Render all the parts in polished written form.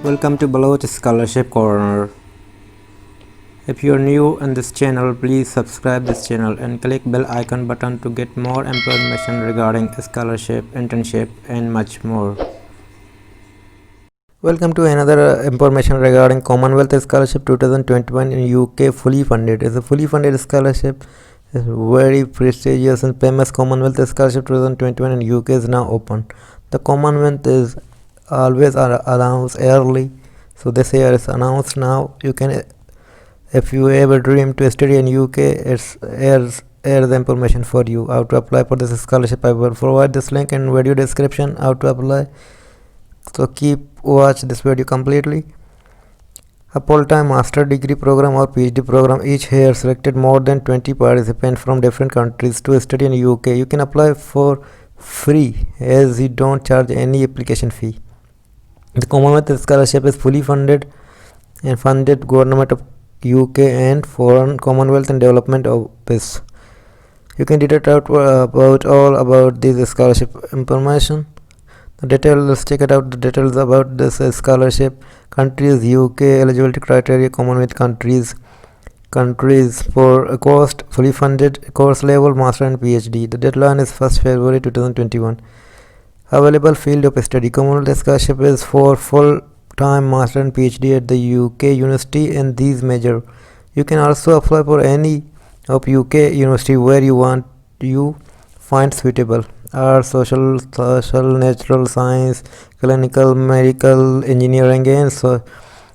Welcome to Baloch Scholarship Corner. If you are new on this channel, please subscribe this channel and click bell icon button to get more information regarding scholarship, internship and much more. Welcome to another information regarding Commonwealth Scholarship 2021 in UK fully funded. It's a fully funded scholarship. It's very prestigious and famous Commonwealth Scholarship 2021 in UK is now open. The Commonwealth is always announced early, so this year is announced now. You can, if you ever dream to study in UK, it's airs the information for you how to apply for this scholarship. I will provide this link in video description how to apply, so watch this video completely. A full-time master degree program or PhD program each year selected more than 20 participants from different countries to study in UK. You can apply for free as you don't charge any application fee. The Commonwealth Scholarship is fully funded and funded Government of UK and Foreign Commonwealth and Development Office. You can read it out about this scholarship information. The details, let's check it out. The details about this scholarship: countries, UK eligibility criteria, Commonwealth countries for a cost, fully funded, course level, master and PhD. The deadline is 1st February 2021. Available field of study: Commonwealth Scholarship is for full-time master and PhD at the UK university in these major. You can also apply for any of UK university where you find suitable: art, social, natural science, clinical, medical, engineering and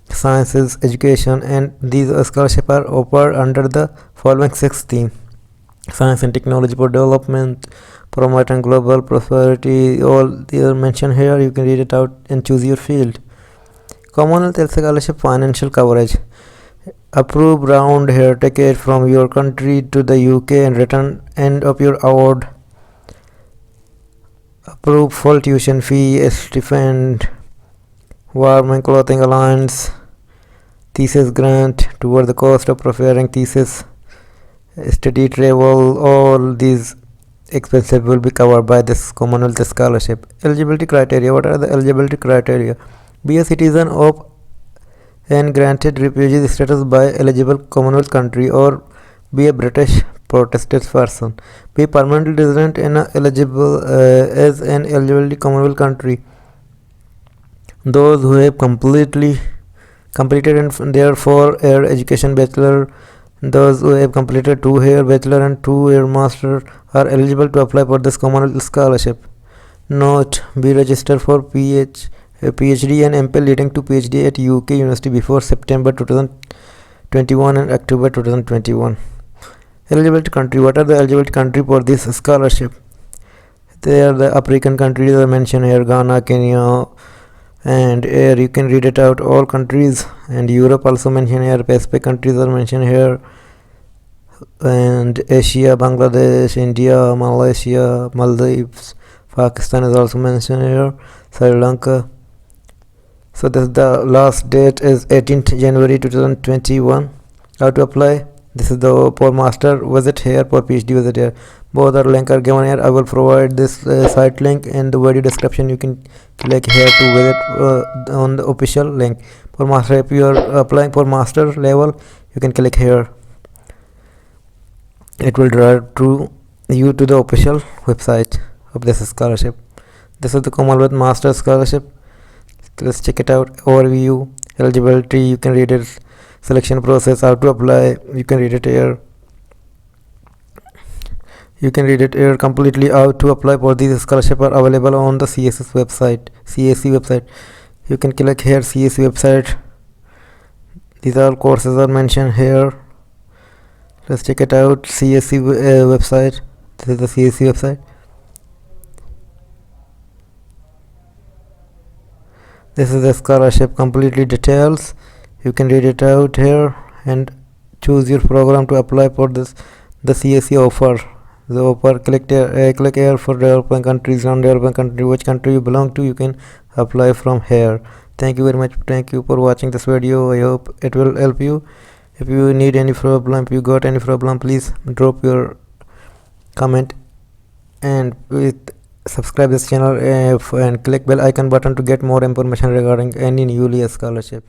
sciences, education. And these scholarships are offered under the following 6 themes: science and technology for development, promoting global prosperity. All these are mentioned here. You can read it out and choose your field. Commonwealth Scholarship financial coverage: approved round air ticket from your country to the UK and return end of your award. Approved full tuition fee, stipend, warm and clothing allowance, thesis grant toward the cost of preparing thesis, study travel. All these expenses will be covered by this Commonwealth Scholarship. Eligibility criteria: what are the eligibility criteria? Be a citizen of and granted refugee status by eligible Commonwealth country, or be a British Protestant person. Be permanently resident in eligible as an eligible Commonwealth country. Those who have completed in their 4-year education bachelor, those who have completed 2-year bachelor and 2-year master are eligible to apply for this Commonwealth Scholarship. Note: be registered for PhD and MPhil leading to PhD at UK University before September 2021 and October 2021. Eligibility country: what are the eligibility country for this scholarship? They are the African countries are mentioned here: Ghana, Kenya, and here you can read it out all countries. And Europe also mentioned here. Pacific countries are mentioned here, and Asia: Bangladesh, India, Malaysia, Maldives, Pakistan is also mentioned here, Sri Lanka. So this the last date is 18th January 2021. How to apply? This is the for master visit here, for PhD visit here. Both are link are given here. I will provide this site link in the video description. You can click here to visit on the official link. For master, if you are applying for master level, you can click here. It will drive to you to the official website of this scholarship. This is the Commonwealth Master Scholarship. Let's check it out. Overview, eligibility, you can read it. Selection process, how to apply, you can read it here. You can read it here completely. How to apply for these scholarships are available on the CSC website. You can click here, CSC website. These all courses are mentioned here. Let's check it out. CSC website. This is the CSC website. This is the scholarship completely details. You can read it out here and choose your program to apply for this. The CSC offer. The offer, click here for developing countries, non-developing country, which country you belong to, you can apply from here. Thank you very much. Thank you for watching this video. I hope it will help you. If you need any problem, if you got any problem, please drop your comment and with subscribe this channel and click bell icon button to get more information regarding any newly scholarship.